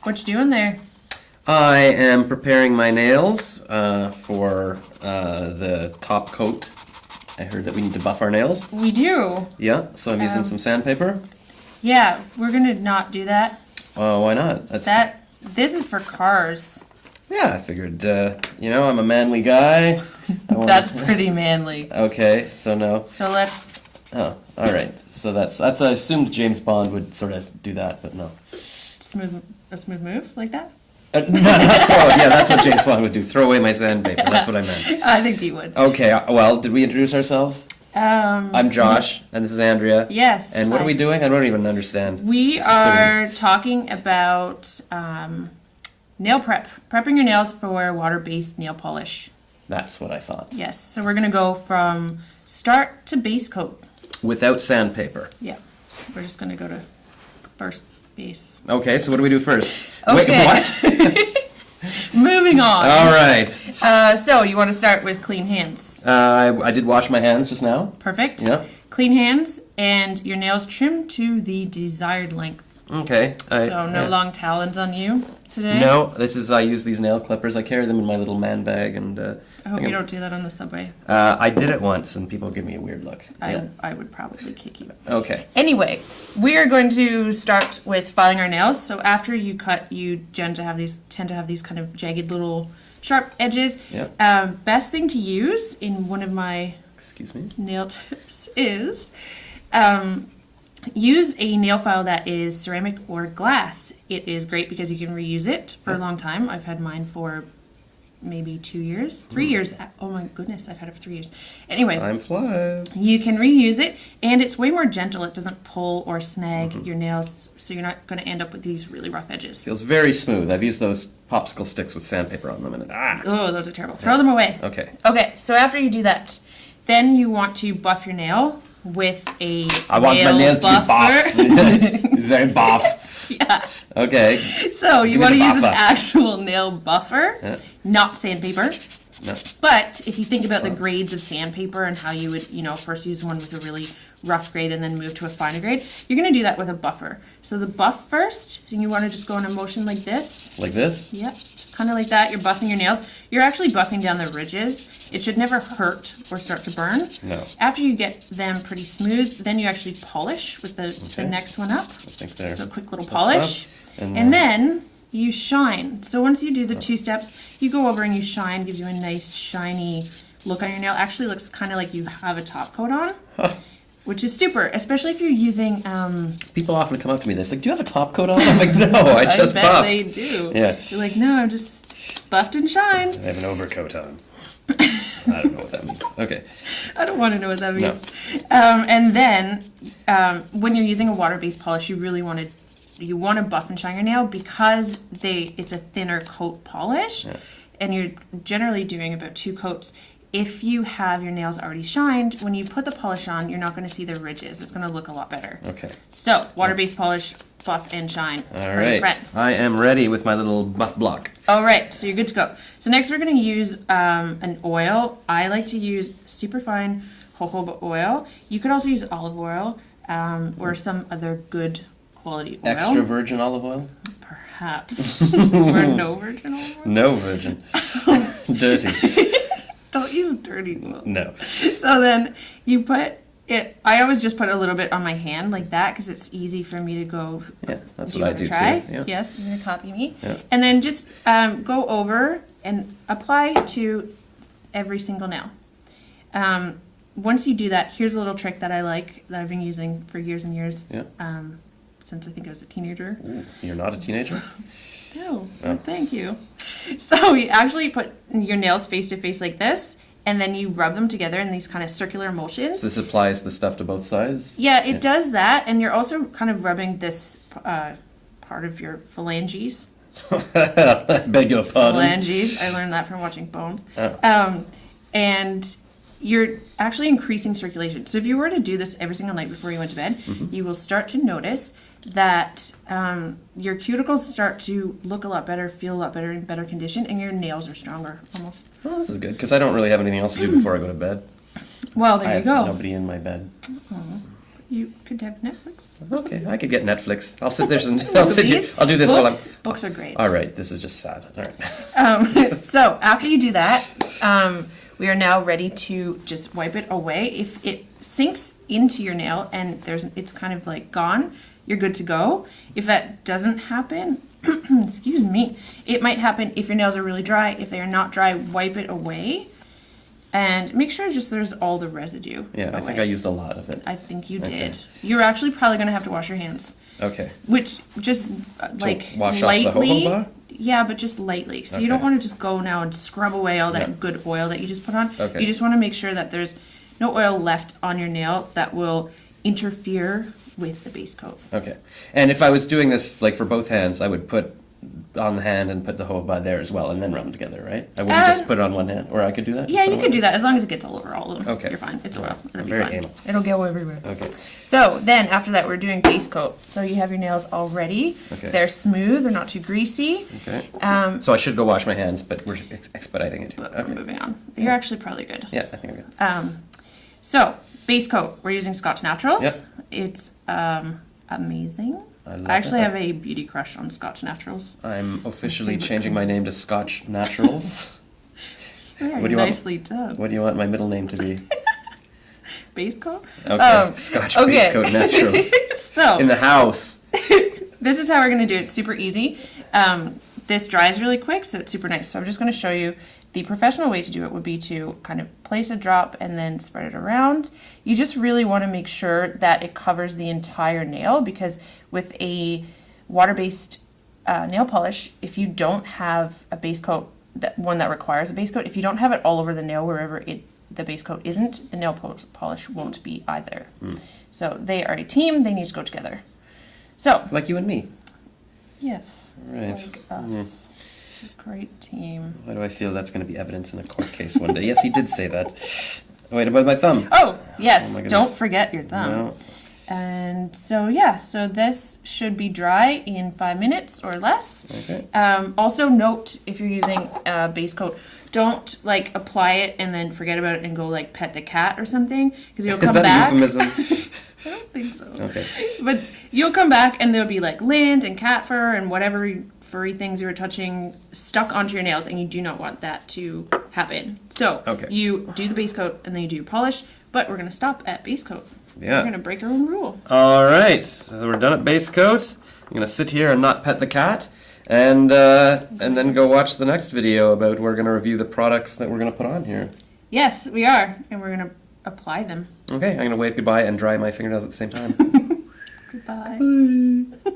What you doing there? I am preparing my nails for the top coat. I heard that we need to buff our nails. We do. Yeah, so I'm using some sandpaper. Yeah, we're gonna not do that. Why not? This is for cars. Yeah, I figured, I'm a manly guy. That's pretty manly. Okay, so no. So let's... Oh, all right. So that's I assumed James Bond would sort of do that, but no. A smooth move like that? No, not throw it. Yeah, that's what James Bond would do. Throw away my sandpaper. That's what I meant. I think he would. Okay, well, did we introduce ourselves? I'm Josh, and this is Andrea. Yes. And what are we doing? I don't even understand. We are talking about nail prep. Prepping your nails for water-based nail polish. That's what I thought. Yes. So we're going to go from start to base coat. Without sandpaper. Yeah. We're just going to go to first base. Okay, so what do we do first? Okay. Wait, what? Moving on. All right. So you want to start with clean hands. I did wash my hands just now. Perfect. Yeah. Clean hands and your nails trimmed to the desired length. Okay. So no long talons on you today? No, I use these nail clippers. I carry them in my little man bag. And I hope you don't do that on the subway. I did it once and people give me a weird look. I would probably kick you. Okay. Anyway, we are going to start with filing our nails. So after you cut, you tend to have these kind of jagged little sharp edges. Yeah. Best thing to use in one of my nail tips is use a nail file that is ceramic or glass. It is great because you can reuse it for a long time. I've had mine for maybe 2 years, 3 years. Oh my goodness, I've had it for 3 years. Anyway, time flies. You can reuse it, and it's way more gentle. It doesn't pull or snag your nails, so you're not going to end up with these really rough edges. Feels very smooth. I've used those popsicle sticks with sandpaper on them, and oh, those are terrible. Throw them away. Okay. Okay, so after you do that, then you want to buff your nail with a I want my nails buffer. to be buff. Very buff. Yeah. Okay. So you want to use an actual nail buffer, not sandpaper. No. But if you think about the grades of sandpaper and how you would, first use one with a really rough grade and then move to a finer grade, you're going to do that with a buffer. So the buff first, and you want to just go in a motion like this. Like this? Yep, just kind of like that. You're buffing your nails. You're actually buffing down the ridges. It should never hurt or start to burn. No. After you get them pretty smooth, then you actually polish with the next one up. I think they're so a quick little polish. And then you shine. So once you do the 2 steps, you go over and you shine. Gives you a nice shiny look on your nail. Actually looks kind of like you have a top coat on. Which is super, especially if you're using... People often come up to me, they're like, do you have a top coat on? I'm like, no, I just buffed. I bet they do. Yeah. You're like, no, I'm just buffed and shined. I have an overcoat on. I don't know what that means. Okay. I don't want to know what that means. No. And then, when you're using a water-based polish, you really want to buff and shine your nail because it's a thinner coat polish, and you're generally doing about 2 coats. If you have your nails already shined, when you put the polish on, you're not going to see the ridges. It's going to look a lot better. Okay. So, water-based polish, buff and shine. All right. Friends. I am ready with my little buff block. All right, so you're good to go. So next we're going to use an oil. I like to use superfine jojoba oil. You could also use olive oil or some other good quality oil. Extra virgin olive oil? Perhaps. Or no virgin olive oil? No virgin. Dirty. Don't use dirty oil. No. So then you put it, I always just put a little bit on my hand like that because it's easy for me to go. Yeah, that's do what I you do try? too. Yeah. Yes, you're going to copy me. Yeah. And then just go over and apply to every single nail. Once you do that, here's a little trick that I like that I've been using for years and years. Yeah. Since I think I was a teenager. Ooh, you're not a teenager? No, Oh. thank you. So you actually put your nails face to face like this, and then you rub them together in these kind of circular motions. So this applies the stuff to both sides? Yeah, it does that, and you're also kind of rubbing this part of your phalanges. Beg your pardon? Phalanges. I learned that from watching Bones. Oh. And you're actually increasing circulation. So if you were to do this every single night before you went to bed, you will start to notice that your cuticles start to look a lot better, feel a lot better, in better condition, and your nails are stronger almost. Well, this is good, because I don't really have anything else to do before I go to bed. Well, there I you have go. nobody in my bed. You could have Netflix. Okay, I could get Netflix. I'll sit there and I'll sit here. I'll do this while I'm. Books are great. All right, this is just sad. All right. So after you do that, we are now ready to just wipe it away. If it sinks into your nail and it's kind of like gone, you're good to go. If that doesn't happen, excuse me, it might happen if your nails are really dry. If they are not dry, wipe it away. And make sure just there's all the residue. Yeah, I think I used a lot of it. I think you did. Okay. You're actually probably going to have to wash your hands. Okay. Which just like wash lightly. off the jojoba? Yeah, but just lightly. So you Okay. don't want to just go now and scrub away all that good oil that you just put on. Okay. You just want to make sure that there's no oil left on your nail that will interfere with the base coat. Okay. And if I was doing this like for both hands, I would put on the hand and put the jojoba there as well and then rub them together, right? I wouldn't just put it on one hand. Or I could do that? Yeah, you could do that as long as it gets all over all of them. Okay. You're fine. It's oil. It'll I'm be very fine. anal. It'll go everywhere. Okay. So then after that, we're doing base coat. So you have your nails all ready. Okay. They're smooth. They're not too greasy. Okay. So I should go wash my hands, but we're expediting it. But Okay. we're moving on. You're actually probably good. Yeah, I think I'm good. So base coat. We're using Scotch Naturals. Yep. It's amazing. love I actually it. have a beauty crush on Scotch Naturals. I'm officially changing my name to Scotch Naturals. Very What do you want? nicely done. What do you want my middle name to be? Base coat? Okay, Scotch Base Coat Naturals. So In the house. this is how we're going to do it. It's super easy. This dries really quick, so it's super nice. So I'm just going to show you. The professional way to do it would be to kind of place a drop and then spread it around. You just really want to make sure that it covers the entire nail, because with a water-based nail polish, if you don't have a base coat, one that requires a base coat, if you don't have it all over the nail wherever the base coat isn't, the nail polish won't be either. So they are a team. They need to go together. So Like you and me. yes, Right. like us. Great team. Why do I feel that's going to be evidence in a court case one day? Yes, he did say that. Wait, about my thumb. Oh, yes. Oh my goodness. Don't forget your thumb. No. And so, yeah, so this should be dry in 5 minutes or less. Okay. Also, note if you're using a base coat, don't like apply it and then forget about it and go like pet the cat or something, because you'll come Is that back. a euphemism? I don't think so. Okay. But you'll come back and there'll be like lint and cat fur and whatever furry things you were touching stuck onto your nails, and you do not want that to happen. So Okay. you do the base coat and then you do your polish, but we're going to stop at base coat. Yeah. We're going to break our own rule. All right. So we're done at base coat. I'm going to sit here and not pet the cat. And then go watch the next video about we're going to review the products that we're going to put on here. Yes, we are, and we're going to apply them. Okay, I'm going to wave goodbye and dry my fingernails at the same time. Goodbye.